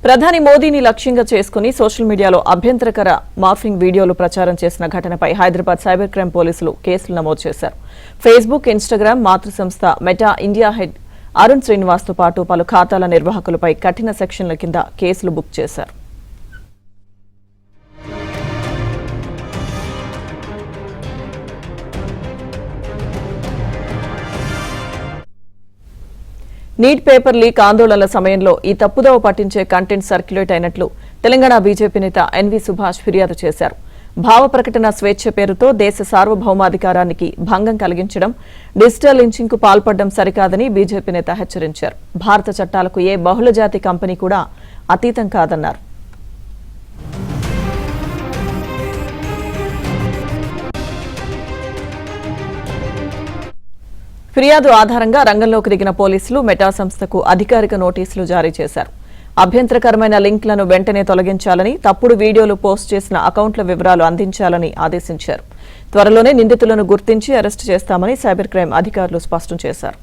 ప్రధాని మోదీని లక్ష్యంగా చేసుకుని సోషల్ మీడియాలో అభ్యంతరకర మార్ఫింగ్ వీడియోలు ప్రచారం చేసిన ఘటనపై హైదరాబాద్ సైబర్ క్రైమ్ పోలీసులు కేసులు నమోదు చేశారు. ఫేస్బుక్, ఇన్స్టాగ్రామ్ మాతృ సంస్థ మెటా ఇండియా హెడ్ అరుణ్ శ్రీనివాస్తో పాటు పలు ఖాతాల నిర్వాహకులపై కఠిన సెక్షన్ల కింద కేసులు బుక్ చేశారు. నీట్ పేపర్ లీక్ ఆందోళనల సమయంలో ఈ తప్పుదోవ పట్టించే కంటెంట్ సర్క్యులేట్ అయినట్లు తెలంగాణ బీజేపీ నేత ఎన్వీ సుభాష్ ఫిర్యాదు చేశారు. భావ ప్రకటన స్వేచ్ఛ పేరుతో దేశ సార్వభౌమాధికారానికి భంగం కలిగించడం, డిజిటల్ లించింగ్ కు పాల్పడడం సరికాదని బీజేపీ నేత హెచ్చరించారు. భారత చట్టాలకు ఏ బహుళజాతి కంపెనీ కూడా అతీతం కాదన్నారు. ఫిర్యాదు ఆధారంగా రంగంలోకి దిగిన పోలీసులు మెటా సంస్థకు అధికారిక నోటీసులు జారీ చేశారు. అభ్యంతరకరమైన లింక్లను వెంటనే తొలగించాలని, తప్పుడు వీడియోలు పోస్ట్ చేసిన అకౌంట్ల వివరాలు అందించాలని ఆదేశించారు. త్వరలోనే నిందితులను గుర్తించి అరెస్టు చేస్తామని సైబర్ క్రైమ్ అధికారులు స్పష్టం చేశారు.